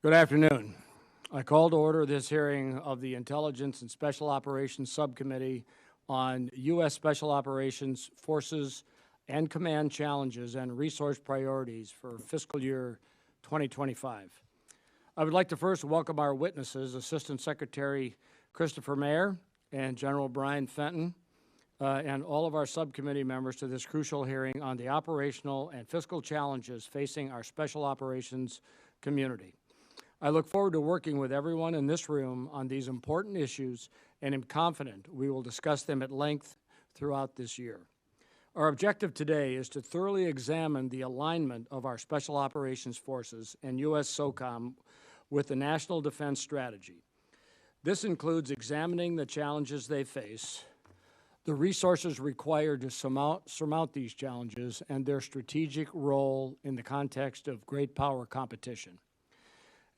Good afternoon. I call to order this hearing of the Intelligence and Special Operations Subcommittee on U.S. Special Operations Forces and Command Challenges and Resource Priorities for fiscal year 2025. I would like to first welcome our witnesses, Assistant Secretary Christopher Maier and General Bryan Fenton, and all of our subcommittee members to this crucial hearing on the operational and fiscal challenges facing our special operations community. I look forward to working with everyone in this room on these important issues and am confident we will discuss them at length throughout this year. Our objective today is to thoroughly examine the alignment of our Special Operations Forces and U.S. SOCOM with the National Defense Strategy. This includes examining the challenges they face, the resources required to surmount these challenges, and their strategic role in the context of great power competition.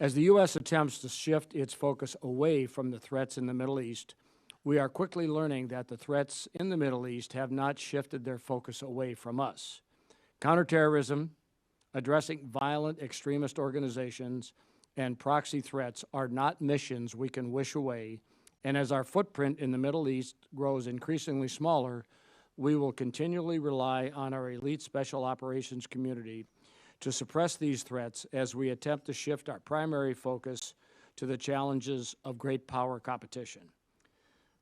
As the U.S. attempts to shift its focus away from the threats in the Middle East, we are quickly learning that the threats in the Middle East have not shifted their focus away from us. Counterterrorism, addressing violent extremist organizations, and proxy threats are not missions we can wish away, and as our footprint in the Middle East grows increasingly smaller, we will continually rely on our elite special operations community to suppress these threats as we attempt to shift our primary focus to the challenges of great power competition.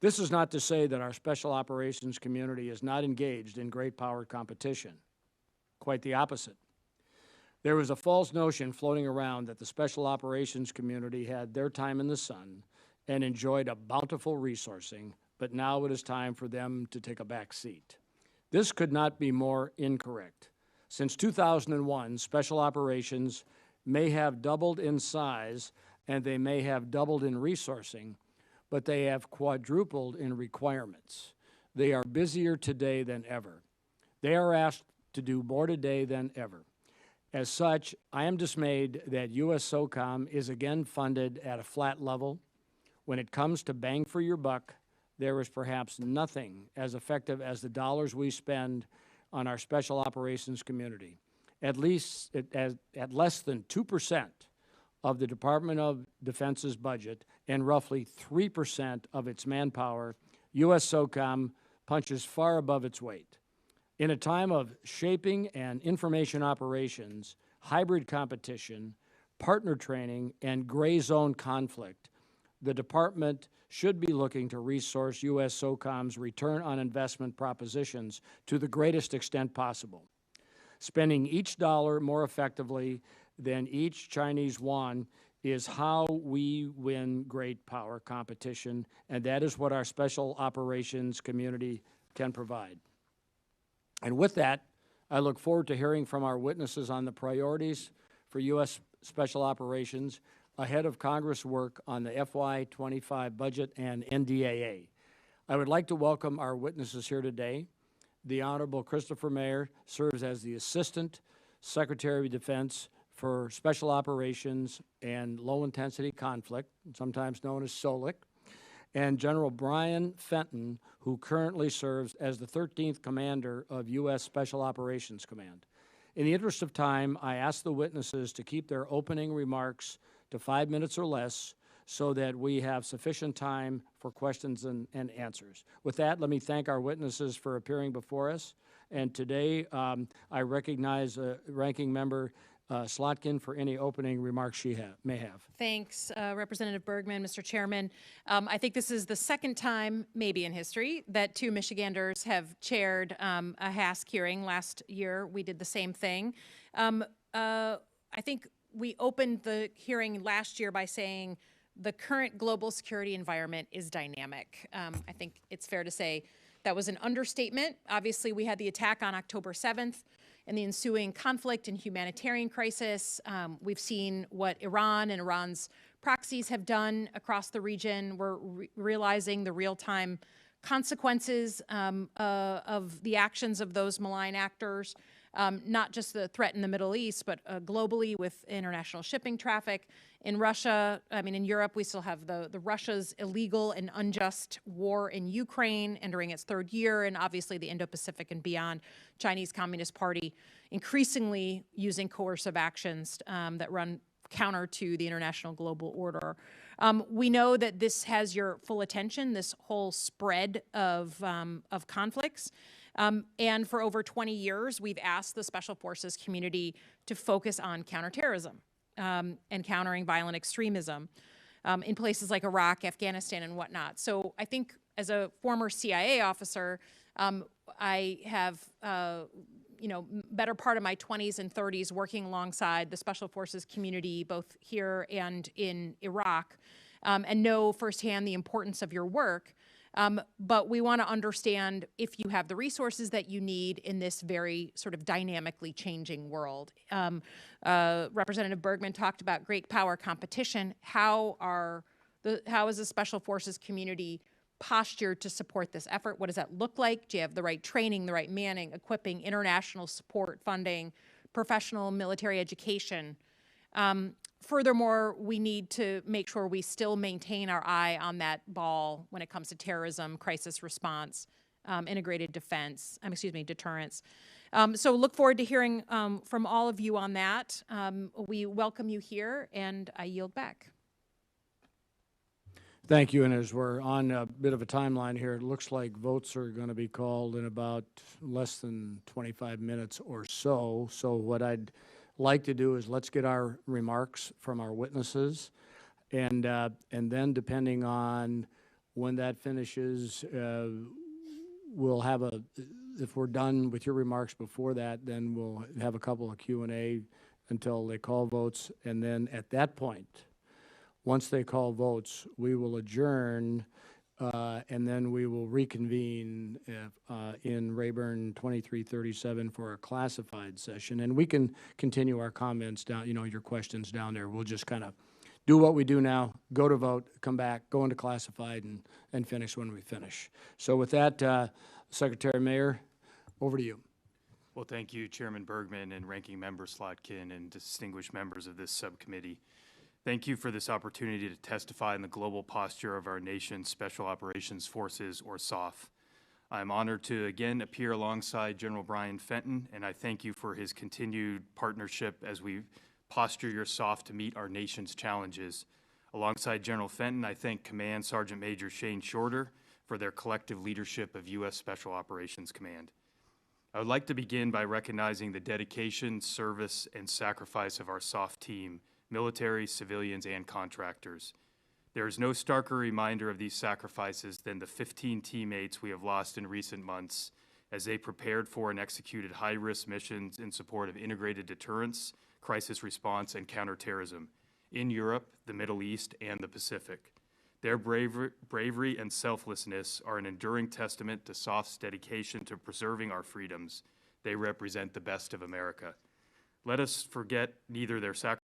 This is not to say that our special operations community is not engaged in great power competition. Quite the opposite. There was a false notion floating around that the special operations community had their time in the sun and enjoyed a bountiful resourcing, but now it is time for them to take a back seat. This could not be more incorrect. Since 2001, special operations may have doubled in size and they may have doubled in resourcing, but they have quadrupled in requirements. They are busier today than ever. They are asked to do more today than ever. As such, I am dismayed that U.S. SOCOM is again funded at a flat level. When it comes to bang for your buck, there is perhaps nothing as effective as the dollars we spend on our special operations community. At less than 2% of the Department of Defense's budget and roughly 3% of its manpower, U.S. SOCOM punches far above its weight. In a time of shaping and information operations, hybrid competition, partner training, and gray zone conflict, the department should be looking to resource U.S. SOCOM's return on investment propositions to the greatest extent possible. Spending each dollar more effectively than each Chinese yuan is how we win great power competition, and that is what our special operations community can provide. And with that, I look forward to hearing from our witnesses on the priorities for U.S. special operations ahead of Congress work on the FY25 budget and NDAA. I would like to welcome our witnesses here today. The Honorable Christopher Maier serves as the Assistant Secretary of Defense for Special Operations and Low-Intensity Conflict, sometimes known as SOLIC, and General Bryan Fenton, who currently serves as the 13th Commander of U.S. Special Operations Command. In the interest of time, I ask the witnesses to keep their opening remarks to 5 minutes or less so that we have sufficient time for questions and answers. With that, let me thank our witnesses for appearing before us. And today, I recognize Ranking Member Slotkin for any opening remarks she may have. Thanks, Representative Bergman, Mr. Chairman. I think this is the second time, maybe in history, that two Michiganders have chaired a HASC hearing. Last year, we did the same thing. I think we opened the hearing last year by saying the current global security environment is dynamic. I think it's fair to say that was an understatement. Obviously, we had the attack on October 7th and the ensuing conflict and humanitarian crisis. We've seen what Iran and Iran's proxies have done across the region. We're realizing the real-time consequences of the actions of those malign actors. Not just the threat in the Middle East, but globally with international shipping traffic. In Russia, in Europe, we still have the Russia's illegal and unjust war in Ukraine entering its third year, and obviously the Indo-Pacific and beyond. Chinese Communist Party increasingly using coercive actions that run counter to the international global order. We know that this has your full attention, this whole spread of conflicts. And for over 20 years, we've asked the Special Forces community to focus on counterterrorism and countering violent extremism in places like Iraq, Afghanistan, and whatnot. So I think as a former CIA officer, I have better part of my 20s and 30s working alongside the Special Forces community, both here and in Iraq, and know firsthand the importance of your work. But we want to understand if you have the resources that you need in this very sort of dynamically changing world. Representative Bergman talked about great power competition. How is the Special Forces community postured to support this effort? What does that look like? Do you have the right training, the right manning, equipping, international support, funding, professional military education? Furthermore, we need to make sure we still maintain our eye on that ball when it comes to terrorism, crisis response, integrated defense, deterrence. So look forward to hearing from all of you on that. We welcome you here, and I yield back. Thank you. And as we're on a bit of a timeline here, it looks like votes are going to be called in about less than 25 minutes or so. So what I'd like to do is let's get our remarks from our witnesses, and then depending on when that finishes, we'll have if we're done with your remarks before that, then we'll have a couple of Q&A until they call votes, and then at that point, once they call votes, we will adjourn, and then we will reconvene in Rayburn 2337 for a classified session. And we can continue our comments down, your questions down there. We'll just kind of do what we do now, go to vote, come back, go into classified, and finish when we finish. So with that, Secretary Maier, over to you. Well, thank you, Chairman Bergman and Ranking Member Slotkin and distinguished members of this subcommittee. Thank you for this opportunity to testify in the global posture of our nation's Special Operations Forces, or SOF. I'm honored to again appear alongside General Bryan Fenton, and I thank you for his continued partnership as we posture your SOF to meet our nation's challenges. Alongside General Fenton, I thank Command Sergeant Major Shane Shorter for their collective leadership of U.S. Special Operations Command. I would like to begin by recognizing the dedication, service, and sacrifice of our SOF team, military, civilians, and contractors. There is no starker reminder of these sacrifices than the 15 teammates we have lost in recent months as they prepared for and executed high-risk missions in support of integrated deterrence, crisis response, and counterterrorism in Europe, the Middle East, and the Pacific. Their bravery and selflessness are an enduring testament to SOF's dedication to preserving our freedoms. They represent the best of America. Let us forget neither their sacrifice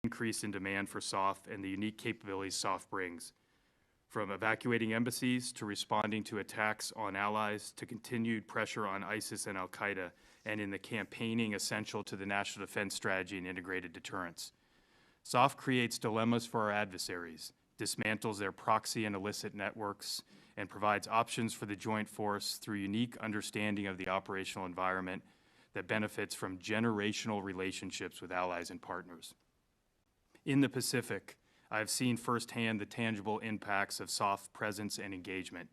increase in demand for SOF and the unique capabilities SOF brings. From evacuating embassies to responding to attacks on allies to continued pressure on ISIS and al-Qaeda, and in the campaigning essential to the national defense strategy and integrated deterrence. SOF creates dilemmas for our adversaries, dismantles their proxy and illicit networks, and provides options for the joint force through unique understanding of the operational environment that benefits from generational relationships with allies and partners. In the Pacific, I have seen firsthand the tangible impacts of SOF presence and engagement.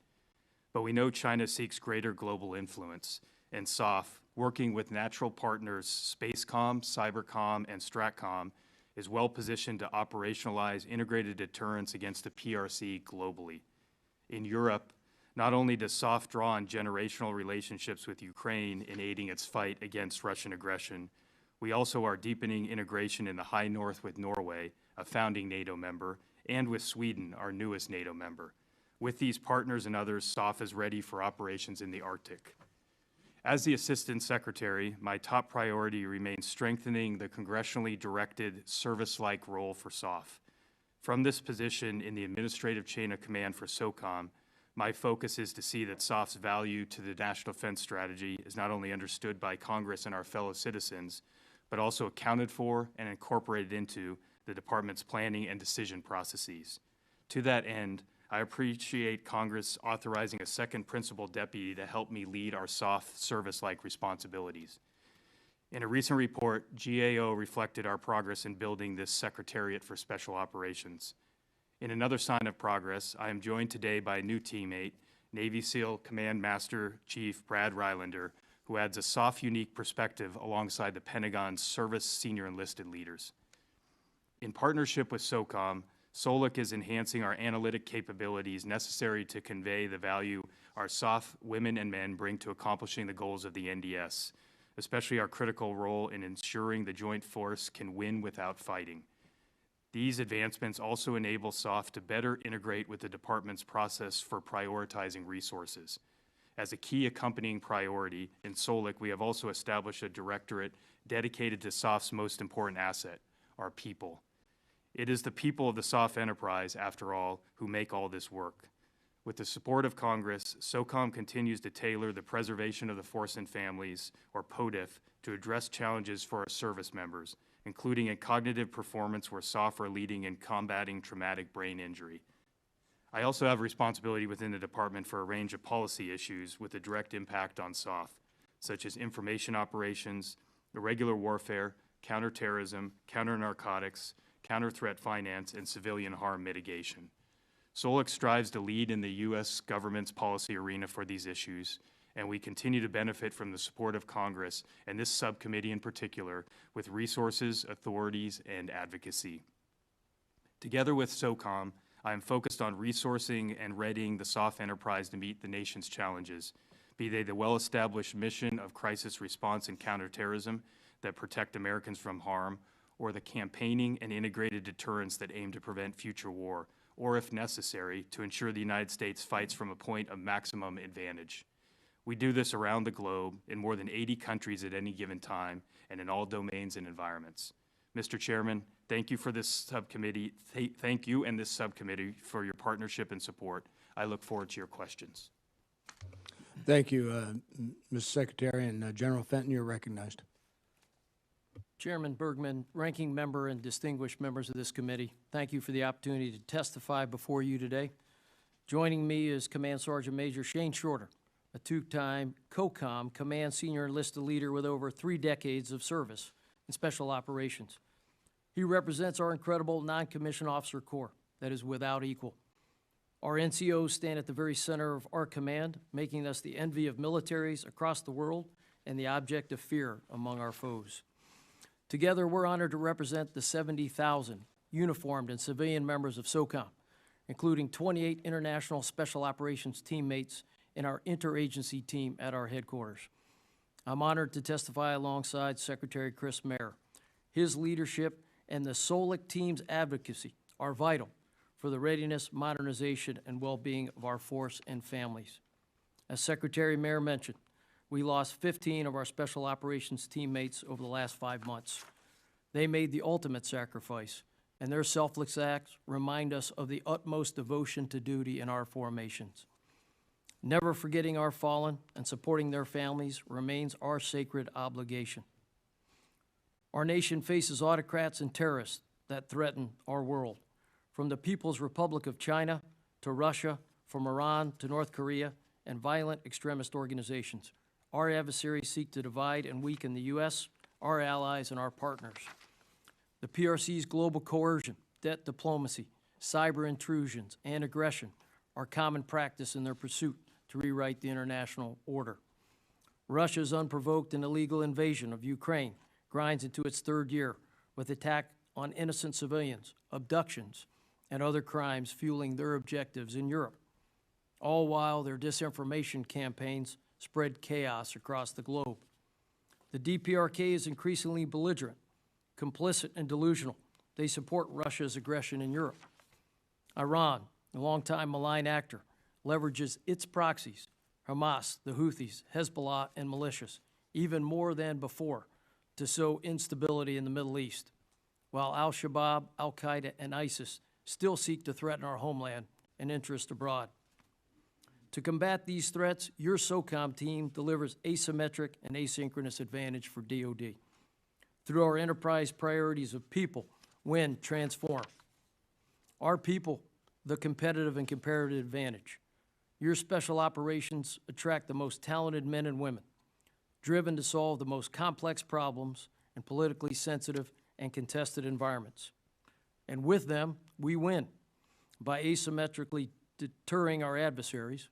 But we know China seeks greater global influence, and SOF, working with natural partners SpaceCom, CyberCom, and StratCom, is well positioned to operationalize integrated deterrence against the PRC globally. In Europe, not only does SOF draw on generational relationships with Ukraine in aiding its fight against Russian aggression, we also are deepening integration in the High North with Norway, a founding NATO member, and with Sweden, our newest NATO member. With these partners and others, SOF is ready for operations in the Arctic. As the Assistant Secretary, my top priority remains strengthening the congressionally directed service-like role for SOF. From this position in the administrative chain of command for SOCOM, my focus is to see that SOF's value to the national defense strategy is not only understood by Congress and our fellow citizens, but also accounted for and incorporated into the Department's planning and decision processes. To that end, I appreciate Congress authorizing a second principal deputy to help me lead our soft service-like responsibilities. In a recent report, GAO reflected our progress in building this Secretariat for Special Operations. In another sign of progress, I am joined today by a new teammate, Navy SEAL Command Master Chief Brad Rylander, who adds a soft, unique perspective alongside the Pentagon's service senior enlisted leaders. In partnership with SOCOM, SOLIC is enhancing our analytic capabilities necessary to convey the value our SOF women and men bring to accomplishing the goals of the NDS, especially our critical role in ensuring the joint force can win without fighting. These advancements also enable SOF to better integrate with the department's process for prioritizing resources. As a key accompanying priority in SOLIC, we have also established a directorate dedicated to SOF's most important asset, our people. It is the people of the SOF enterprise, after all, who make all this work. With the support of Congress, SOCOM continues to tailor the Preservation of the Force and Families, or PODIF, to address challenges for our service members, including in cognitive performance where SOF are leading in combating traumatic brain injury. I also have responsibility within the department for a range of policy issues with a direct impact on SOF, such as information operations, irregular warfare, counterterrorism, counter-narcotics, counter-threat finance, and civilian harm mitigation. SOLIC strives to lead in the U.S. government's policy arena for these issues, and we continue to benefit from the support of Congress, and this subcommittee in particular, with resources, authorities, and advocacy. Together with SOCOM, I am focused on resourcing and readying the SOF enterprise to meet the nation's challenges, be they the well-established mission of crisis response and counterterrorism that protect Americans from harm, or the campaigning and integrated deterrence that aim to prevent future war, or if necessary, to ensure the United States fights from a point of maximum advantage. We do this around the globe in more than 80 countries at any given time and in all domains and environments. Mr. Chairman, thank you for this subcommittee. Thank you and this subcommittee for your partnership and support. I look forward to your questions. Thank you, Mr. Secretary, and General Fenton, you're recognized. Chairman Bergman, ranking member, and distinguished members of this committee, thank you for the opportunity to testify before you today. Joining me is Command Sergeant Major Shane Shorter, a two-time COCOM Command Senior Enlisted Leader with over 3 decades of service in Special Operations. He represents our incredible non-commissioned officer corps that is without equal. Our NCOs stand at the very center of our command, making us the envy of militaries across the world and the object of fear among our foes. Together, we're honored to represent the 70,000 uniformed and civilian members of SOCOM, including 28 international special operations teammates in our interagency team at our headquarters. I'm honored to testify alongside Secretary Chris Maier. His leadership and the SOLIC team's advocacy are vital for the readiness, modernization, and well-being of our force and families. As Secretary Maier mentioned, we lost 15 of our special operations teammates over the last 5 months. They made the ultimate sacrifice, and their selfless acts remind us of the utmost devotion to duty in our formations. Never forgetting our fallen and supporting their families remains our sacred obligation. Our nation faces autocrats and terrorists that threaten our world, from the People's Republic of China to Russia, from Iran to North Korea, and violent extremist organizations. Our adversaries seek to divide and weaken the U.S., our allies, and our partners. The PRC's global coercion, debt diplomacy, cyber intrusions, and aggression are common practice in their pursuit to rewrite the international order. Russia's unprovoked and illegal invasion of Ukraine grinds into its 3rd year with attack on innocent civilians, abductions, and other crimes fueling their objectives in Europe, all while their disinformation campaigns spread chaos across the globe. The DPRK is increasingly belligerent, complicit, and delusional. They support Russia's aggression in Europe. Iran, a longtime malign actor, leverages its proxies, Hamas, the Houthis, Hezbollah, and militias, even more than before, to sow instability in the Middle East, while al-Shabaab, al-Qaeda, and ISIS still seek to threaten our homeland and interest abroad. To combat these threats, your SOCOM team delivers asymmetric and asynchronous advantage for DoD through our enterprise priorities of people, win, transform. Our people the competitive and comparative advantage. Your special operations attract the most talented men and women, driven to solve the most complex problems in politically sensitive and contested environments. And with them, we win by asymmetrically deterring our adversaries,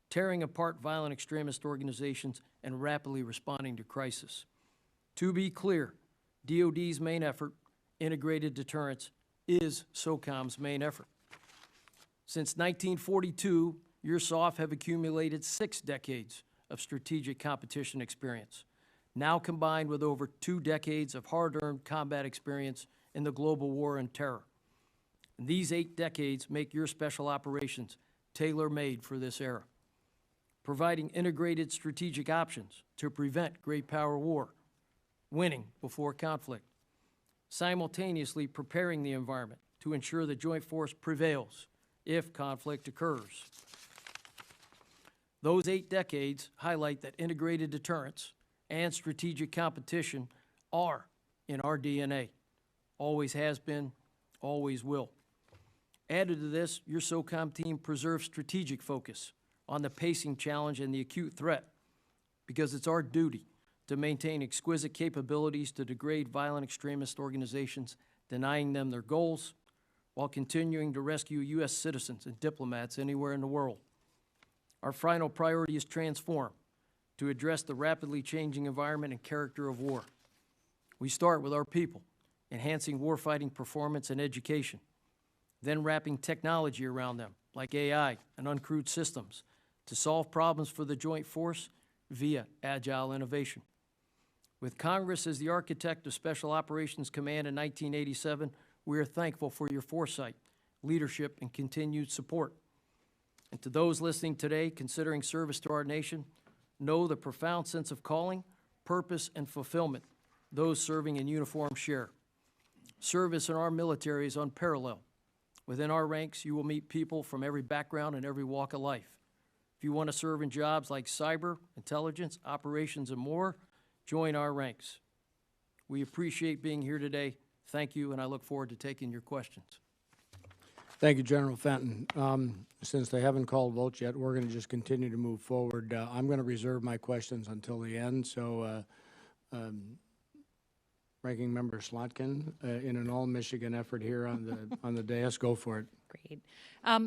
tearing apart violent extremist organizations, and rapidly responding to crisis. To be clear, DoD's main effort, integrated deterrence, is SOCOM's main effort. Since 1942, your SOF have accumulated 6 decades of strategic competition experience, now combined with over 2 decades of hard-earned combat experience in the global war on terror. And these 8 decades make your special operations tailor-made for this era, providing integrated strategic options to prevent great power war, winning before conflict, simultaneously preparing the environment to ensure the joint force prevails if conflict occurs. Those 8 decades highlight that integrated deterrence and strategic competition are in our DNA. Always has been, always will. Added to this, your SOCOM team preserves strategic focus on the pacing challenge and the acute threat, because it's our duty to maintain exquisite capabilities to degrade violent extremist organizations, denying them their goals, while continuing to rescue U.S. citizens and diplomats anywhere in the world. Our final priority is transform, to address the rapidly changing environment and character of war. We start with our people, enhancing warfighting performance and education, then wrapping technology around them, like AI and uncrewed systems, to solve problems for the joint force via agile innovation. With Congress as the architect of Special Operations Command in 1987, we are thankful for your foresight, leadership, and continued support. And to those listening today considering service to our nation, know the profound sense of calling, purpose, and fulfillment those serving in uniform share. Service in our military is unparalleled. Within our ranks, you will meet people from every background and every walk of life. If you want to serve in jobs like cyber, intelligence, operations, and more, join our ranks. We appreciate being here today. Thank you, and I look forward to taking your questions. Thank you, General Fenton. Since they haven't called votes yet, we're going to just continue to move forward. I'm going to reserve my questions until the end, so Ranking Member Slotkin, in an all-Michigan effort here on the dais, go for it. Great.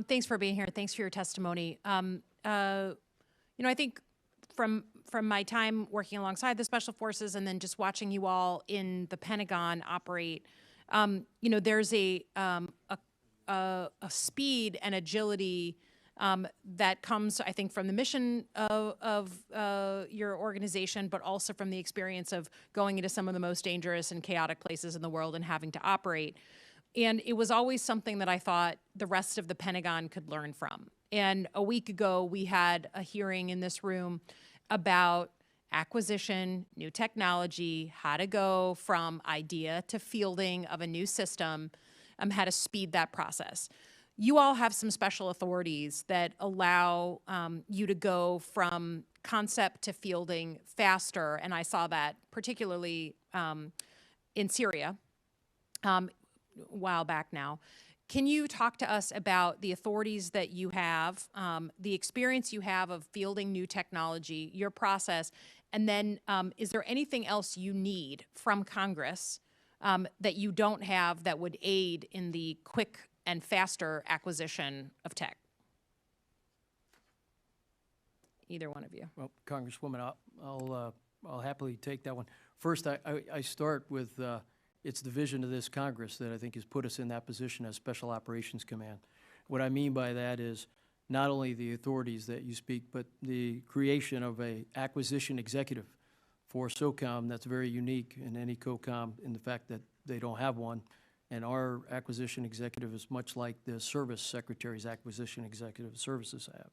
Thanks for being here. Thanks for your testimony. I think from my time working alongside the Special Forces and then just watching you all in the Pentagon operate, there's a speed and agility that comes, I think, from the mission of your organization, but also from the experience of going into some of the most dangerous and chaotic places in the world and having to operate. And it was always something that I thought the rest of the Pentagon could learn from. And a week ago, we had a hearing in this room about acquisition, new technology, how to go from idea to fielding of a new system, how to speed that process. You all have some special authorities that allow you to go from concept to fielding faster, and I saw that particularly in Syria a while back now. Can you talk to us about the authorities that you have, the experience you have of fielding new technology, your process, and then is there anything else you need from Congress that you don't have that would aid in the quick and faster acquisition of tech? Either one of you. Well, Congresswoman, I'll happily take that one. First, I start with it's the vision of this Congress that I think has put us in that position as Special Operations Command. What I mean by that is not only the authorities that you speak, but the creation of a acquisition executive for SOCOM that's very unique in any COCOM in the fact that they don't have one. And our acquisition executive is much like the service secretary's acquisition executive services have.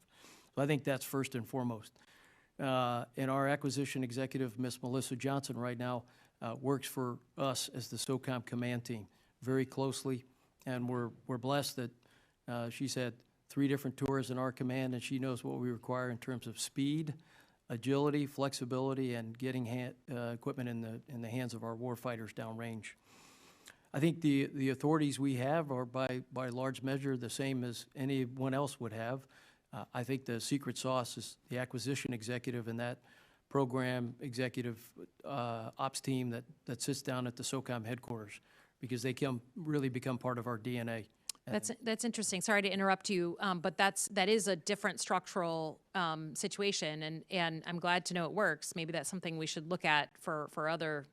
So I think that's first and foremost. And our acquisition executive, Ms. Melissa Johnson, right now works for us as the SOCOM command team very closely. And we're blessed that she's had 3 different tours in our command, and she knows what we require in terms of speed, agility, flexibility, and getting equipment in the hands of our warfighters downrange. I think the authorities we have are by large measure the same as anyone else would have. I think the secret sauce is the acquisition executive and that program executive ops team that sits down at the SOCOM headquarters, because they really become part of our DNA. That's interesting. Sorry to interrupt you, but that is a different structural situation, and I'm glad to know it works. Maybe that's something we should look at for other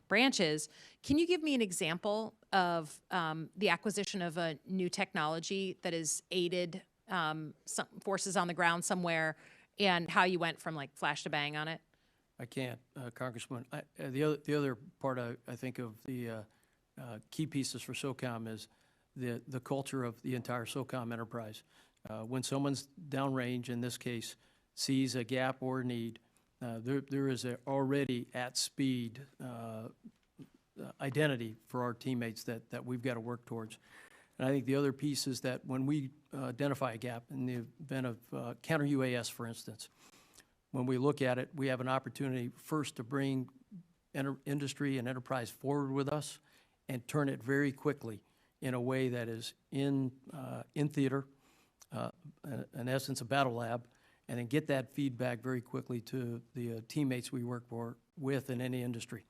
branches. Can you give me an example of the acquisition of a new technology that has aided some forces on the ground somewhere, and how you went from like flash to bang on it? I can't, Congressman. The other part I think of the key pieces for SOCOM is the culture of the entire SOCOM enterprise. When someone's downrange, in this case, sees a gap or a need, there is already at speed identity for our teammates that we've got to work towards. And I think the other piece is that when we identify a gap in the event of counter UAS, for instance, when we look at it, we have an opportunity first to bring industry and enterprise forward with us and turn it very quickly in a way that is in theater, in essence, a battle lab, and then get that feedback very quickly to the teammates we work with in any industry.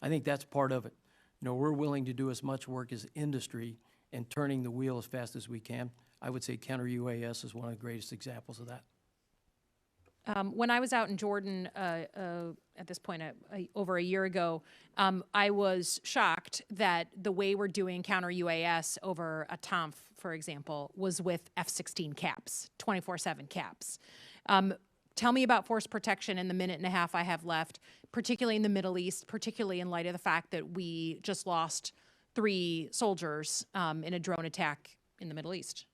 I think that's part of it. You know, we're willing to do as much work as industry and turning the wheel as fast as we can. I would say counter UAS is one of the greatest examples of that. When I was out in Jordan at this point over a year ago, I was shocked that the way we're doing counter UAS over a TOMF, for example, was with F-16 caps, 24/7 caps. Tell me about force protection in the minute and a half I have left, particularly in the Middle East, particularly in light of the fact that we just lost 3 soldiers in a drone attack in the Middle East.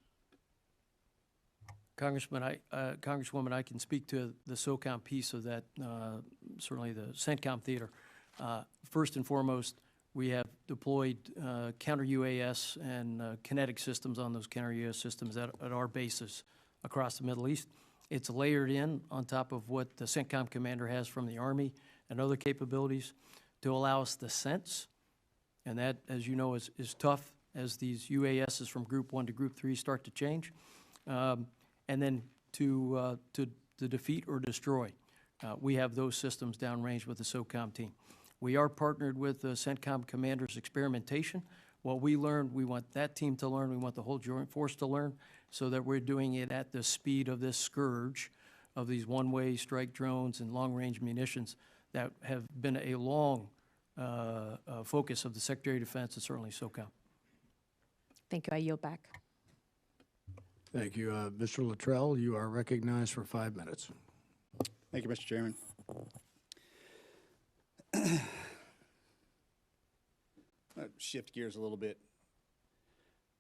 Congresswoman, I can speak to the SOCOM piece of that, certainly the CENTCOM theater. First and foremost, we have deployed counter UAS and kinetic systems on those counter UAS systems at our bases across the Middle East. It's layered in on top of what the CENTCOM commander has from the Army and other capabilities to allow us to sense. And that, as you know, is tough as these UASs from Group 1 to Group 3 start to change. And then to defeat or destroy. We have those systems downrange with the SOCOM team. We are partnered with the CENTCOM commander's experimentation. What we learned, we want that team to learn, we want the whole joint force to learn, so that we're doing it at the speed of this scourge of these one-way strike drones and long-range munitions that have been a long focus of the Secretary of Defense and certainly SOCOM. Thank you. I yield back. Thank you. Mr. Luttrell, you are recognized for 5 minutes. Thank you, Mr. Chairman. I'll shift gears a little bit.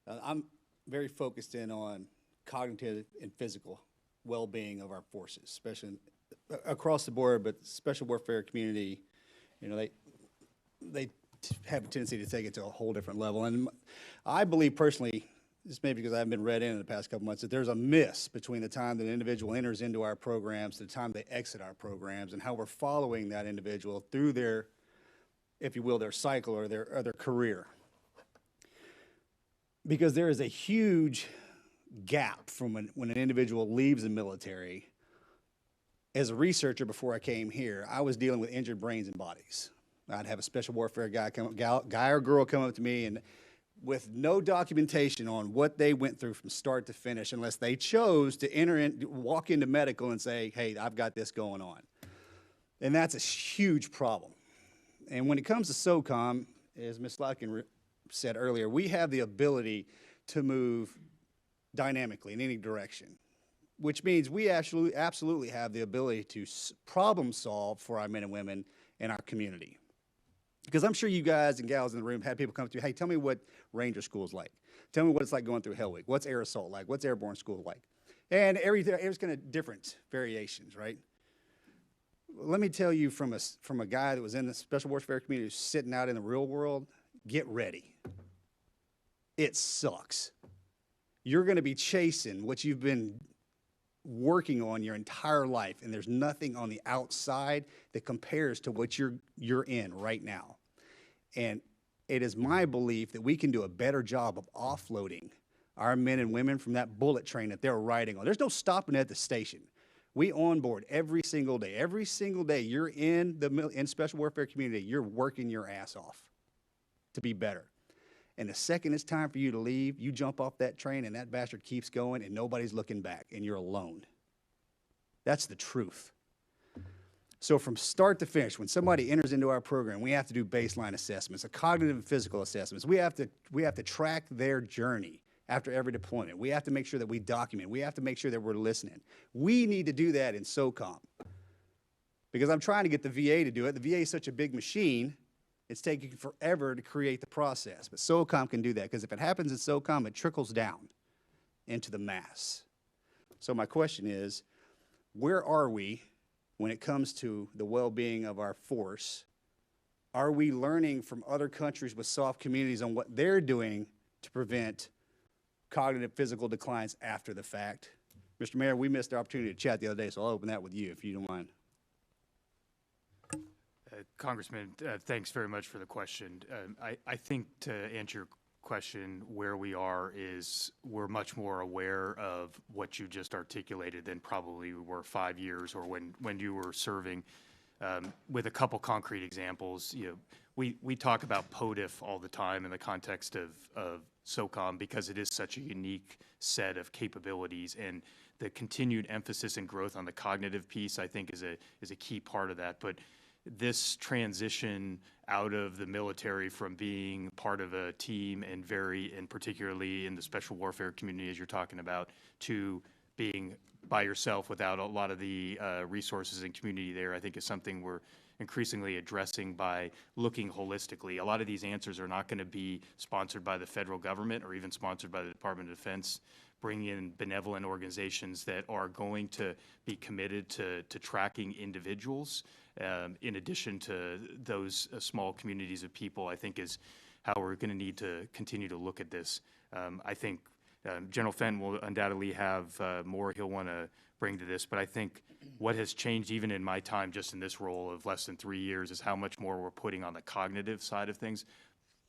I'm very focused in on cognitive and physical well-being of our forces, especially across the board, but special warfare community, you know, they have a tendency to take it to a whole different level. And I believe personally, this may be because I haven't been read in the past couple months, that there's a miss between the time that an individual enters into our programs to the time they exit our programs, and how we're following that individual through their, if you will, their cycle or their career. Because there is a huge gap from when an individual leaves the military. As a researcher before I came here, I was dealing with injured brains and bodies. I'd have a special warfare guy or girl come up to me and with no documentation on what they went through from start to finish, unless they chose to walk into medical and say, hey, I've got this going on. And that's a huge problem. And when it comes to SOCOM, as Ms. Larkin said earlier, we have the ability to move dynamically in any direction, which means we absolutely have the ability to problem solve for our men and women in our community. Because I'm sure you guys and gals in the room had people come to you, hey, tell me what Ranger School's like. Tell me what it's like going through Hell Week. What's Air Assault like? What's Airborne School like? And there's kind of different variations, right? Let me tell you from a guy that was in the special warfare community who's sitting out in the real world, get ready. It sucks. You're going to be chasing what you've been working on your entire life, and there's nothing on the outside that compares to what you're in right now. And it is my belief that we can do a better job of offloading our men and women from that bullet train that they're riding on. There's no stopping at the station. We onboard every single day. Every single day you're in the special warfare community, you're working your ass off to be better. And the second it's time for you to leave, you jump off that train and that bastard keeps going and nobody's looking back and you're alone. That's the truth. So from start to finish, when somebody enters into our program, we have to do baseline assessments, cognitive and physical assessments. We have to track their journey after every deployment. We have to make sure that we document. We have to make sure that we're listening. We need to do that in SOCOM because I'm trying to get the VA to do it. The VA is such a big machine, it's taking forever to create the process. But SOCOM can do that because if it happens in SOCOM, it trickles down into the mass. So my question is, where are we when it comes to the well-being of our force? Are we learning from other countries with soft communities on what they're doing to prevent cognitive physical declines after the fact? Mr. Mayor, we missed the opportunity to chat the other day, so I'll open that with you if you don't mind. Congressman, thanks very much for the question. I think to answer your question, where we are is we're much more aware of what you just articulated than probably we were 5 years or when you were serving. With a couple concrete examples, we talk about POTIF all the time in the context of SOCOM because it is such a unique set of capabilities, and the continued emphasis and growth on the cognitive piece, I think, is a key part of that. But this transition out of the military from being part of a team and particularly in the special warfare community, as you're talking about, to being by yourself without a lot of the resources and community there, I think is something we're increasingly addressing by looking holistically. A lot of these answers are not going to be sponsored by the federal government or even sponsored by the Department of Defense. Bring in benevolent organizations that are going to be committed to tracking individuals in addition to those small communities of people, I think is how we're going to need to continue to look at this. I think General Fenton will undoubtedly have more he'll want to bring to this, but I think what has changed even in my time just in this role of less than 3 years is how much more we're putting on the cognitive side of things.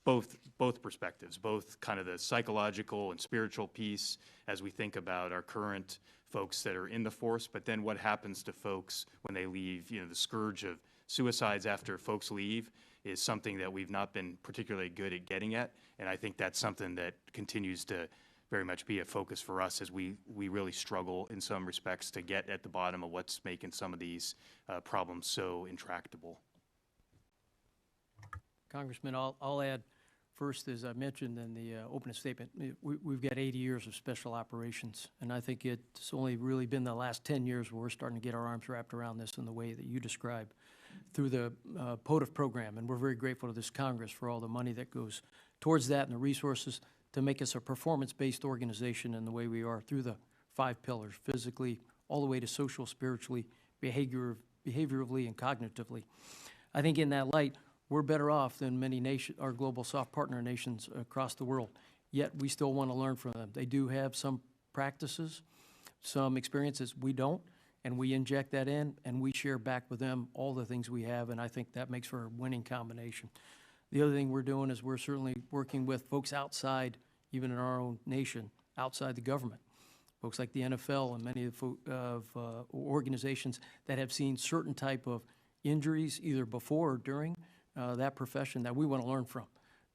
Both perspectives, both kind of the psychological and spiritual piece as we think about our current folks that are in the force, but then what happens to folks when they leave. The scourge of suicides after folks leave is something that we've not been particularly good at getting at, and I think that's something that continues to very much be a focus for us as we really struggle in some respects to get at the bottom of what's making some of these problems so intractable. Congressman, I'll add first, as I mentioned in the opening statement, we've got 80 years of special operations, and I think it's only really been the last 10 years where we're starting to get our arms wrapped around this in the way that you described through the POTIF program, and we're very grateful to this Congress for all the money that goes towards that and the resources to make us a performance-based organization in the way we are through the 5 pillars, physically, all the way to social, spiritually, behaviorally, and cognitively. I think in that light, we're better off than many our global soft partner nations across the world, yet we still want to learn from them. They do have some practices, some experiences we don't, and we inject that in, and we share back with them all the things we have, and I think that makes for a winning combination. The other thing we're doing is we're certainly working with folks outside, even in our own nation, outside the government, folks like the NFL and many of organizations that have seen certain type of injuries either before or during that profession that we want to learn from.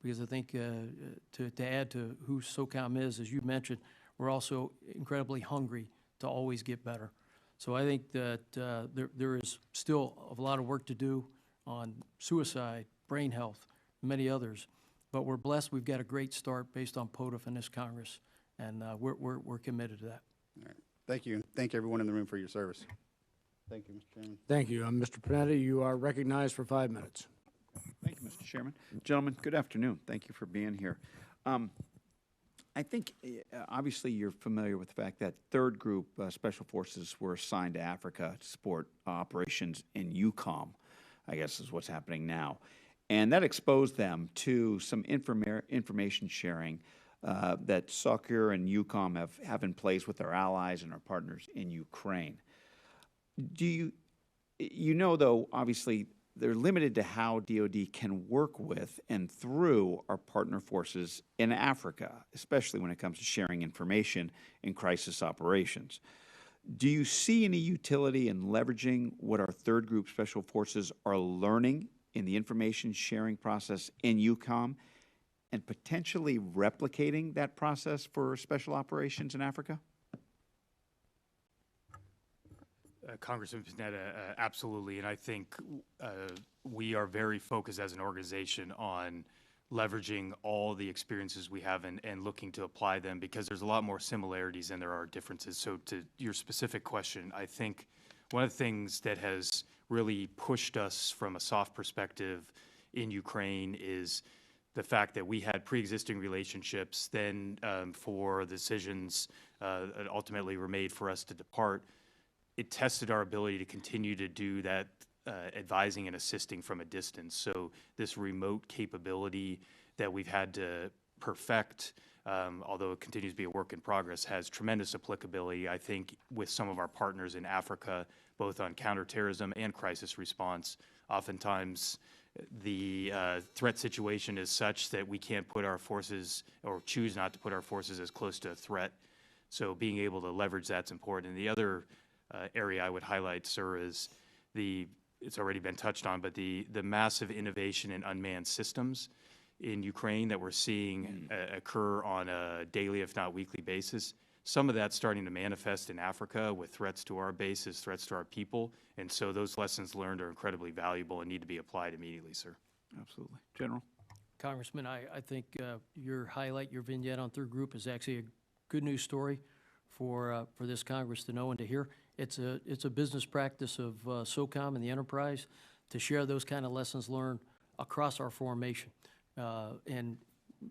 Because I think to add to who SOCOM is, as you mentioned, we're also incredibly hungry to always get better. So I think that there is still a lot of work to do on suicide, brain health, many others. But we're blessed. We've got a great start based on POTIF in this Congress, and we're committed to that. All right. Thank you. Thank everyone in the room for your service. Thank you, Mr. Chairman. Thank you. Mr. Panetta, you are recognized for 5 minutes. Thank you, Mr. Chairman. Gentlemen, good afternoon. Thank you for being here. I think, obviously, you're familiar with the fact that third group special forces were assigned to Africa to support operations in EUCOM, I guess is what's happening now. And that exposed them to some information sharing that SOCUR and EUCOM have in place with our allies and our partners in Ukraine. Do you know, though, obviously, they're limited to how DoD can work with and through our partner forces in Africa, especially when it comes to sharing information in crisis operations. Do you see any utility in leveraging what our third group special forces are learning in the information sharing process in EUCOM and potentially replicating that process for special operations in Africa? Congressman Panetta, absolutely. And I think we are very focused as an organization on leveraging all the experiences we have and looking to apply them, because there's a lot more similarities than there are differences. So to your specific question, I think one of the things that has really pushed us from a soft perspective in Ukraine is the fact that we had pre-existing relationships. Then for decisions that ultimately were made for us to depart, it tested our ability to continue to do that advising and assisting from a distance. So this remote capability that we've had to perfect, although it continues to be a work in progress, has tremendous applicability, I think, with some of our partners in Africa, both on counterterrorism and crisis response. Oftentimes, the threat situation is such that we can't put our forces, or choose not to put our forces as close to a threat. So being able to leverage that's important. And the other area I would highlight, sir, is it's already been touched on, but the massive innovation in unmanned systems in Ukraine that we're seeing occur on a daily, if not weekly basis. Some of that's starting to manifest in Africa with threats to our bases, threats to our people. And so those lessons learned are incredibly valuable and need to be applied immediately, sir. Absolutely. General? Congressman, I think your highlight, your vignette on third group is actually a good news story for this Congress to know and to hear. It's a business practice of SOCOM and the enterprise to share those kind of lessons learned across our formation. And,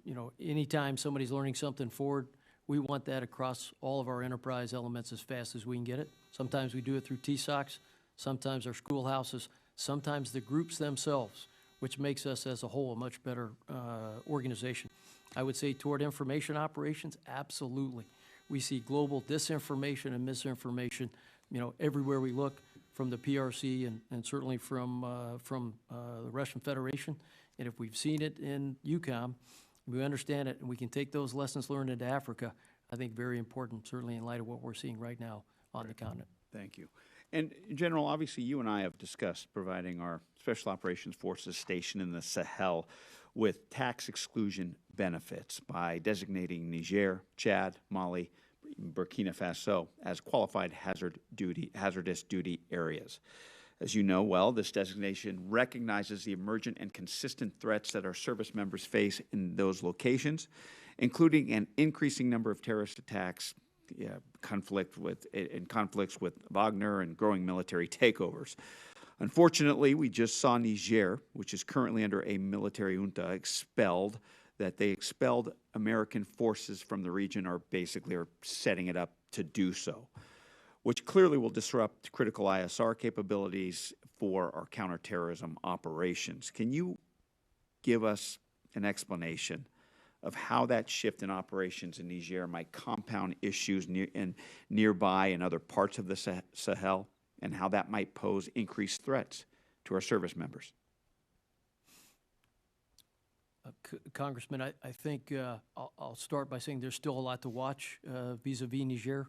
you know, anytime somebody's learning something forward, we want that across all of our enterprise elements as fast as we can get it. Sometimes we do it through TSOCs, sometimes our schoolhouses, sometimes the groups themselves, which makes us as a whole a much better organization. I would say toward information operations, absolutely. We see global disinformation and misinformation, you know, everywhere we look, from the PRC and certainly from the Russian Federation. And if we've seen it in EUCOM, we understand it, and we can take those lessons learned into Africa. I think very important, certainly in light of what we're seeing right now on the continent. Thank you. And General, obviously you and I have discussed providing our Special Operations Forces stationed in the Sahel with tax exclusion benefits by designating Niger, Chad, Mali, Burkina Faso as qualified hazardous duty areas. As you know well, this designation recognizes the emergent and consistent threats that our service members face in those locations, including an increasing number of terrorist attacks, conflicts with Wagner, and growing military takeovers. Unfortunately, we just saw Niger, which is currently under a military junta, expelled. That they expelled American forces from the region, or basically are setting it up to do so, which clearly will disrupt critical ISR capabilities for our counterterrorism operations. Can you give us an explanation of how that shift in operations in Niger might compound issues nearby in other parts of the Sahel, and how that might pose increased threats to our service members? Congressman, I think I'll start by saying there's still a lot to watch vis-a-vis Niger.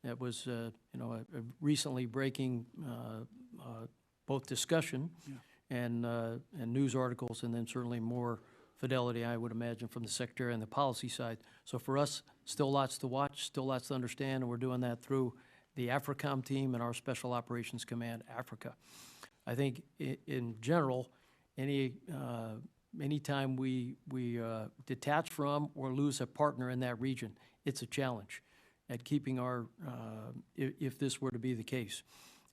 That was, you know, a recently breaking both discussion and news articles, and then certainly more fidelity, I would imagine, from the Secretary and the policy side. So for us, still lots to watch, still lots to understand, and we're doing that through the AFRICOM team and our Special Operations Command, Africa. I think in general, anytime we detach from or lose a partner in that region, it's a challenge at keeping our, if this were to be the case.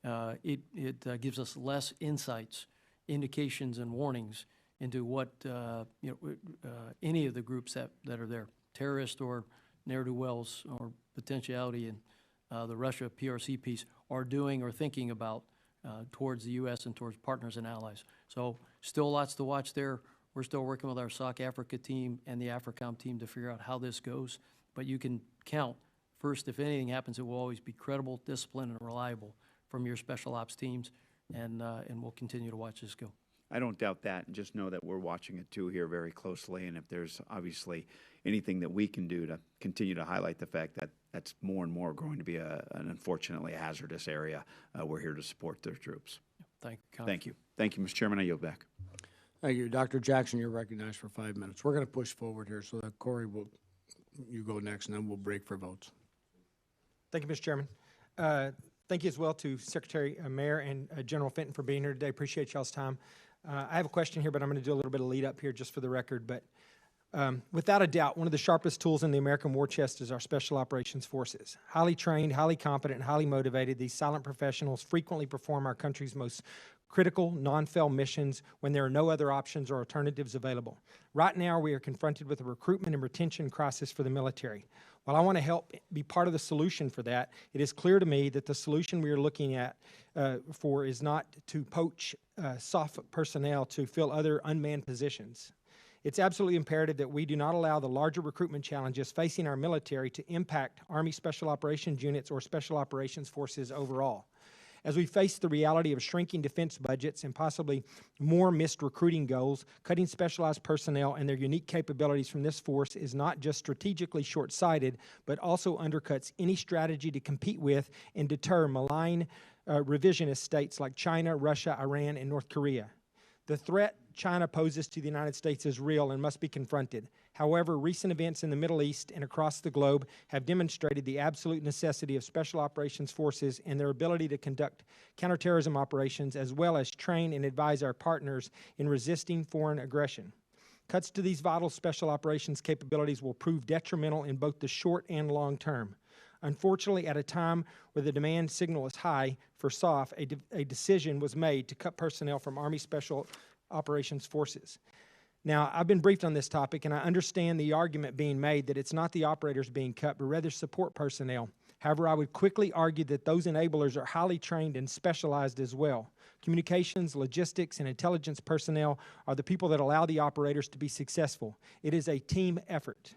It gives us less insights, indications, and warnings into what any of the groups that are there, terrorist or ne'er-do-wells or potentiality in the Russia PRC piece, are doing or thinking about towards the U.S. and towards partners and allies. So still lots to watch there. We're still working with our SOC Africa team and the AFRICOM team to figure out how this goes. But you can count, first, if anything happens, it will always be credible, disciplined, and reliable from your special ops teams, and we'll continue to watch this go. I don't doubt that, and just know that we're watching it too here very closely. And if there's obviously anything that we can do to continue to highlight the fact that that's more and more going to be an unfortunately hazardous area, we're here to support their troops. Thank you. Thank you. Thank you, Mr. Chairman. I yield back. Thank you. Dr. Jackson, you're recognized for 5 minutes. We're going to push forward here so that Corey you go next, and then we'll break for votes. Thank you, Mr. Chairman. Thank you as well to Secretary Maier and General Fenton for being here today. Appreciate y'all's time. I have a question here, but I'm going to do a little bit of lead up here just for the record. But without a doubt, one of the sharpest tools in the American war chest is our Special Operations Forces. Highly trained, highly competent, and highly motivated, these silent professionals frequently perform our country's most critical, non-fail missions when there are no other options or alternatives available. Right now, we are confronted with a recruitment and retention crisis for the military. While I want to help be part of the solution for that, it is clear to me that the solution we are looking at for is not to poach soft personnel to fill other unmanned positions. It's absolutely imperative that we do not allow the larger recruitment challenges facing our military to impact Army Special Operations units or Special Operations Forces overall. As we face the reality of shrinking defense budgets and possibly more missed recruiting goals, cutting specialized personnel and their unique capabilities from this force is not just strategically short-sighted, but also undercuts any strategy to compete with and deter malign revisionist states like China, Russia, Iran, and North Korea. The threat China poses to the United States is real and must be confronted. However, recent events in the Middle East and across the globe have demonstrated the absolute necessity of Special Operations Forces and their ability to conduct counterterrorism operations as well as train and advise our partners in resisting foreign aggression. Cuts to these vital Special Operations capabilities will prove detrimental in both the short and long term. Unfortunately, at a time where the demand signal is high for SOF, a decision was made to cut personnel from Army Special Operations Forces. Now, I've been briefed on this topic, and I understand the argument being made that it's not the operators being cut, but rather support personnel. However, I would quickly argue that those enablers are highly trained and specialized as well. Communications, logistics, and intelligence personnel are the people that allow the operators to be successful. It is a team effort.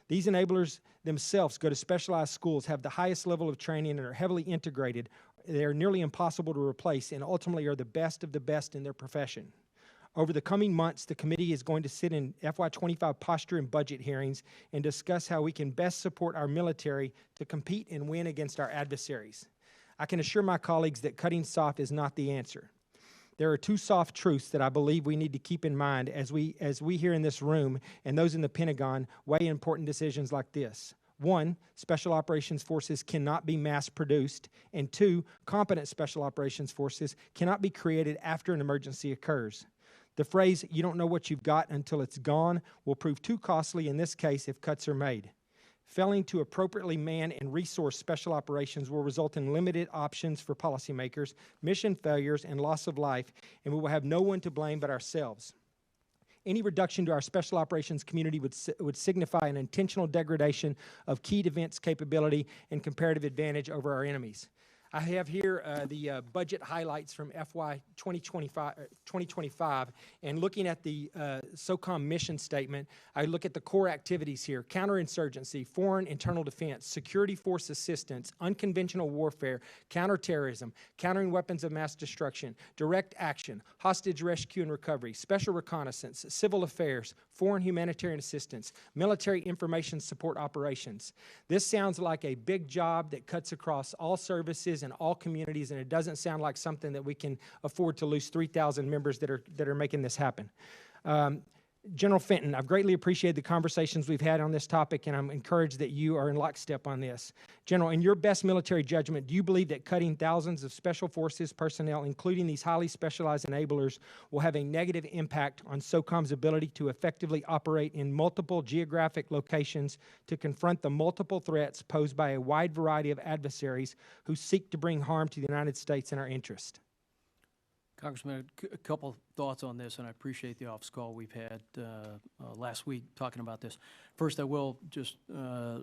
These enablers themselves go to specialized schools, have the highest level of training, and are heavily integrated. They are nearly impossible to replace and ultimately are the best of the best in their profession. Over the coming months, the committee is going to sit in FY25 posture and budget hearings and discuss how we can best support our military to compete and win against our adversaries. I can assure my colleagues that cutting SOF is not the answer. There are two soft truths that I believe we need to keep in mind as we here in this room and those in the Pentagon weigh important decisions like this. One, Special Operations Forces cannot be mass-produced, and two, competent Special Operations Forces cannot be created after an emergency occurs. The phrase, "you don't know what you've got until it's gone," will prove too costly in this case if cuts are made. Failing to appropriately man and resource special operations will result in limited options for policymakers, mission failures, and loss of life, and we will have no one to blame but ourselves. Any reduction to our special operations community would signify an intentional degradation of key defense capability and comparative advantage over our enemies. I have here the budget highlights from FY 2025, and looking at the SOCOM mission statement, I look at the core activities here: counterinsurgency, foreign internal defense, security force assistance, unconventional warfare, counterterrorism, countering weapons of mass destruction, direct action, hostage rescue and recovery, special reconnaissance, civil affairs, foreign humanitarian assistance, military information support operations. This sounds like a big job that cuts across all services in all communities, and it doesn't sound like something that we can afford to lose 3,000 members that are making this happen. General Fenton, I've greatly appreciated the conversations we've had on this topic, and I'm encouraged that you are in lockstep on this. General, in your best military judgment, do you believe that cutting thousands of Special Forces personnel, including these highly specialized enablers, will have a negative impact on SOCOM's ability to effectively operate in multiple geographic locations to confront the multiple threats posed by a wide variety of adversaries who seek to bring harm to the United States and our interest? Congressman, a couple thoughts on this, and I appreciate the office call we've had last week talking about this. First, I will just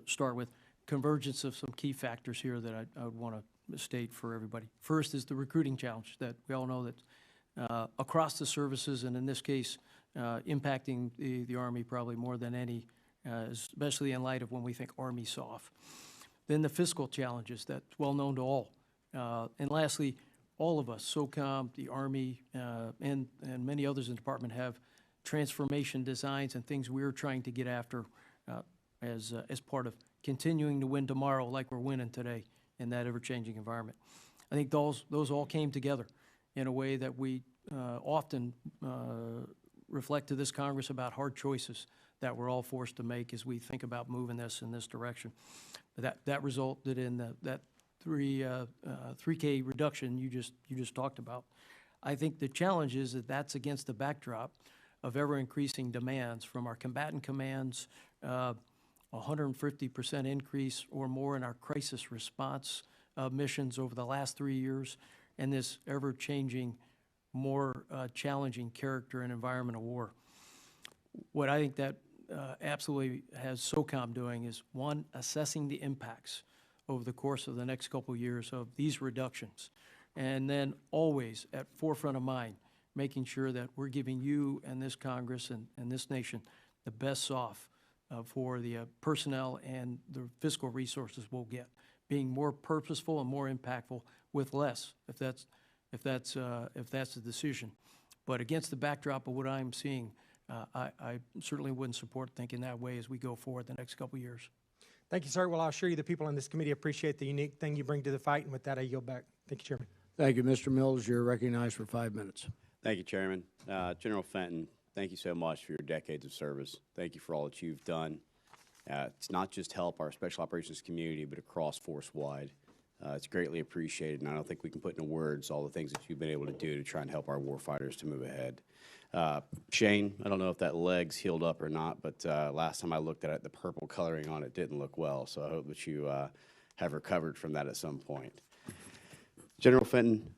start with convergence of some key factors here that I would want to state for everybody. First is the recruiting challenge that we all know that across the services, and in this case, impacting the Army probably more than any, especially in light of when we think Army SOF. Then the fiscal challenges that's well known to all. And lastly, all of us, SOCOM, the Army, and many others in the department have transformation designs and things we're trying to get after as part of continuing to win tomorrow like we're winning today in that ever-changing environment. I think those all came together in a way that we often reflect to this Congress about hard choices that we're all forced to make as we think about moving this in this direction. That resulted in that 3K reduction you just talked about. I think the challenge is that that's against the backdrop of ever-increasing demands from our combatant commands, 150% increase or more in our crisis response missions over the last 3 years, and this ever-changing, more challenging character and environment of war. What I think that absolutely has SOCOM doing is, one, assessing the impacts over the course of the next couple of years of these reductions, and then always at forefront of mind, making sure that we're giving you and this Congress and this nation the best SOF for the personnel and the fiscal resources we'll get, being more purposeful and more impactful with less, if that's the decision. But against the backdrop of what I'm seeing, I certainly wouldn't support thinking that way as we go forward the next couple of years. Thank you, sir. Well, I'll assure you the people in this committee appreciate the unique thing you bring to the fight, and with that, I yield back. Thank you, Chairman. Thank you, Mr. Mills. You're recognized for 5 minutes. Thank you, Chairman. General Fenton, thank you so much for your decades of service. Thank you for all that you've done. It's not just help our special operations community, but across force-wide. It's greatly appreciated, and I don't think we can put into words all the things that you've been able to do to try and help our warfighters to move ahead. Shane, I don't know if that leg's healed up or not, but last time I looked at it, the purple coloring on it didn't look well, so I hope that you have recovered from that at some point. General Fenton,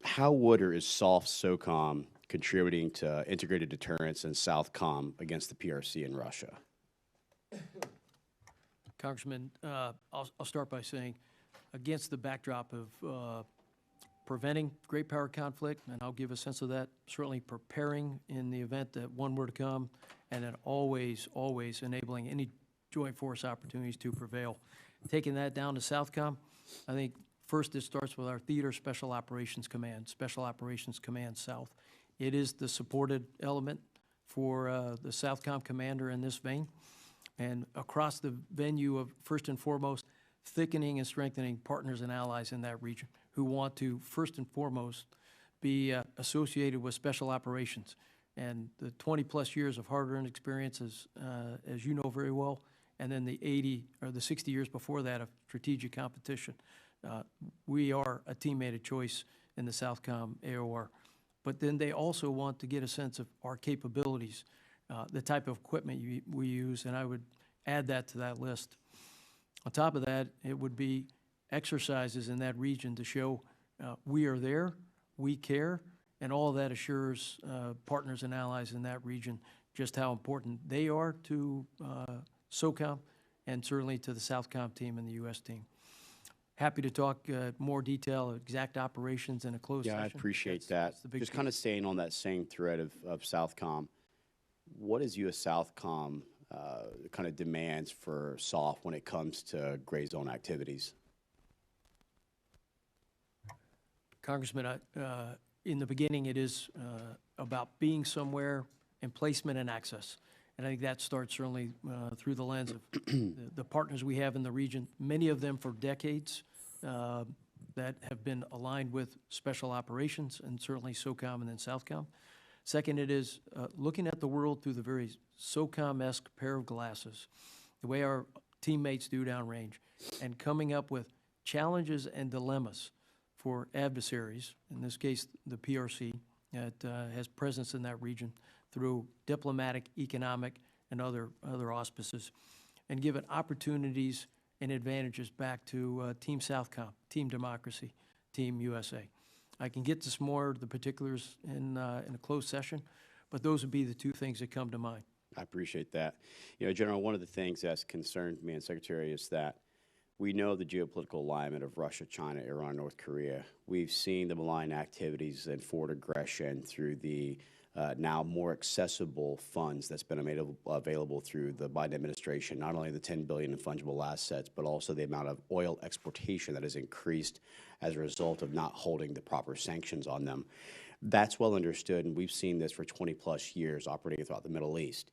how would or is SOF SOCOM contributing to integrated deterrence and Southcom against the PRC in Russia? Congressman, I'll start by saying, against the backdrop of preventing great power conflict, and I'll give a sense of that, certainly preparing in the event that one were to come, and then always enabling any joint force opportunities to prevail. Taking that down to Southcom, I think first it starts with our Theater Special Operations Command, Special Operations Command South. It is the supported element for the Southcom commander in this vein. And across the venue of, first and foremost, thickening and strengthening partners and allies in that region who want to, first and foremost, be associated with special operations. And the 20-plus years of hard-earned experiences, as you know very well, and then the 80 or the 60 years before that of strategic competition. We are a teammate of choice in the Southcom AOR. But then they also want to get a sense of our capabilities, the type of equipment we use, and I would add that to that list. On top of that, it would be exercises in that region to show we are there, we care, and all of that assures partners and allies in that region just how important they are to SOCOM and certainly to the Southcom team and the U.S. team. Happy to talk more detail, exact operations in a closed session. Yeah, I appreciate that. Just kind of staying on that same thread of Southcom, what is U.S. Southcom kind of demands for SOF when it comes to gray zone activities? Congressman, in the beginning, it is about being somewhere and placement and access. And I think that starts certainly through the lens of the partners we have in the region, many of them for decades that have been aligned with special operations and certainly SOCOM and then Southcom. Second, it is looking at the world through the very SOCOM-esque pair of glasses, the way our teammates do downrange, and coming up with challenges and dilemmas for adversaries, in this case the PRC, that has presence in that region through diplomatic, economic, and other auspices, and given opportunities and advantages back to Team Southcom, Team Democracy, Team USA. I can get to some more of the particulars in a closed session, but those would be the two things that come to mind. I appreciate that. You know, General, one of the things that's concerned me and Secretary is that we know the geopolitical alignment of Russia, China, Iran, North Korea. We've seen the malign activities and forward aggression through the now more accessible funds that's been available through the Biden administration, not only the $10 billion in fungible assets, but also the amount of oil exportation that has increased as a result of not holding the proper sanctions on them. That's well understood, and we've seen this for 20-plus years operating throughout the Middle East.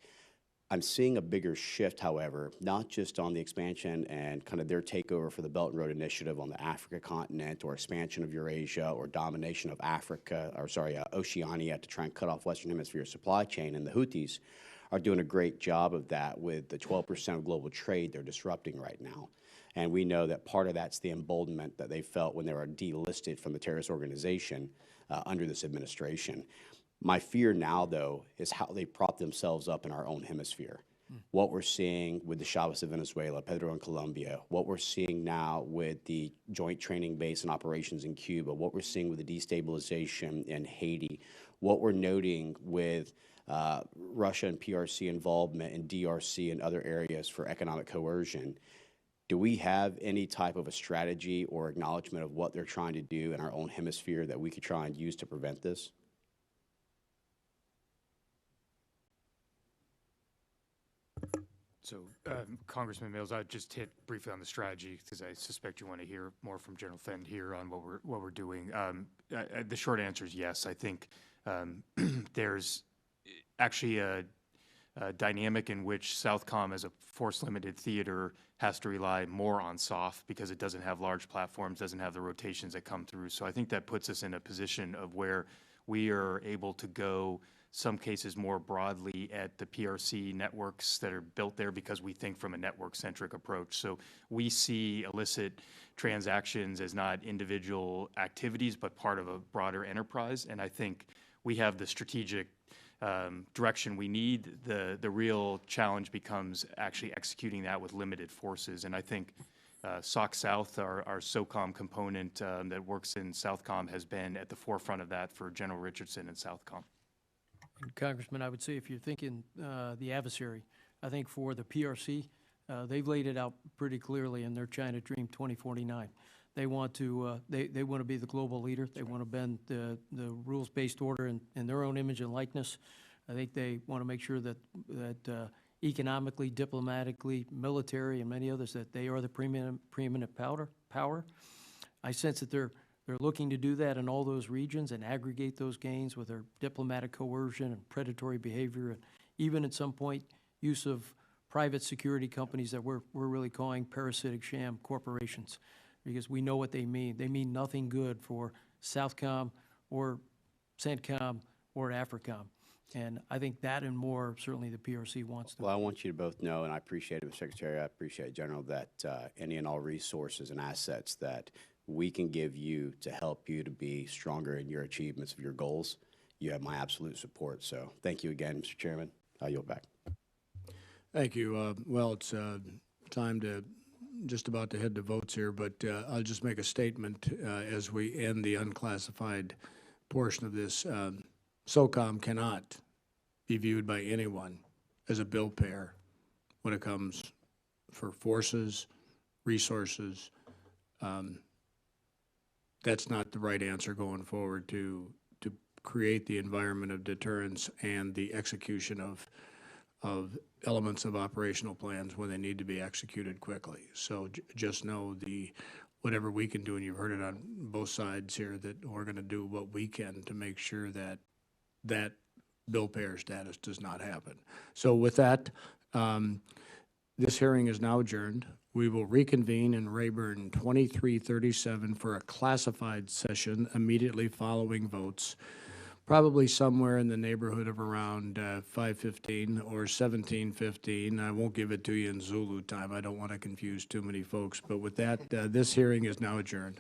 I'm seeing a bigger shift, however, not just on the expansion and kind of their takeover for the Belt and Road Initiative on the Africa continent, or expansion of Eurasia, or domination of Oceania to try and cut off Western Hemisphere supply chain. And the Houthis are doing a great job of that with the 12% of global trade they're disrupting right now. And we know that part of that's the emboldenment that they felt when they were delisted from the terrorist organization under this administration. My fear now, though, is how they prop themselves up in our own hemisphere. What we're seeing with the Chavez of Venezuela, Pedro in Colombia, what we're seeing now with the joint training base and operations in Cuba, what we're seeing with the destabilization in Haiti, what we're noting with Russia and PRC involvement in DRC and other areas for economic coercion. Do we have any type of a strategy or acknowledgement of what they're trying to do in our own hemisphere that we could try and use to prevent this? So, Congressman Mills, I just hit briefly on the strategy because I suspect you want to hear more from General Fenton here on what we're doing. The short answer is yes. I think there's actually a dynamic in which Southcom, as a force-limited theater, has to rely more on SOF because it doesn't have large platforms, doesn't have the rotations that come through. So I think that puts us in a position of where we are able to go, some cases more broadly, at the PRC networks that are built there because we think from a network-centric approach. So we see illicit transactions as not individual activities, but part of a broader enterprise. And I think we have the strategic direction we need. The real challenge becomes actually executing that with limited forces. And I think SOC South, our SOCOM component that works in Southcom, has been at the forefront of that for General Richardson and Southcom. Congressman, I would say if you're thinking the adversary, I think for the PRC, they've laid it out pretty clearly in their China Dream 2049. They want to they want to be the global leader. They want to bend the rules-based order in their own image and likeness. I think they want to make sure that economically, diplomatically, military, and many others, that they are the preeminent power. I sense that they're looking to do that in all those regions and aggregate those gains with their diplomatic coercion and predatory behavior, and even at some point use of private security companies that we're really calling parasitic sham corporations, because we know what they mean. They mean nothing good for Southcom or CENTCOM or AFRICOM. And I think that and more, certainly the PRC wants to. Well, I want you to both know, and I appreciate it, Mr. Secretary, I appreciate it, General, that any and all resources and assets that we can give you to help you to be stronger in your achievements of your goals, you have my absolute support. So thank you again, Mr. Chairman. I yield back. Thank you. Well, it's time to just about to head to votes here, but I'll just make a statement as we end the unclassified portion of this. SOCOM cannot be viewed by anyone as a bill payer when it comes for forces, resources. That's not the right answer going forward to create the environment of deterrence and the execution of elements of operational plans when they need to be executed quickly. So just know whatever we can do, and you've heard it on both sides here, that we're going to do what we can to make sure that that bill payer status does not happen. So with that, this hearing is now adjourned. We will reconvene in Rayburn 2337 for a classified session immediately following votes, probably somewhere in the neighborhood of around 5:15 or 17:15. I won't give it to you in Zulu time. I don't want to confuse too many folks. But with that, this hearing is now adjourned.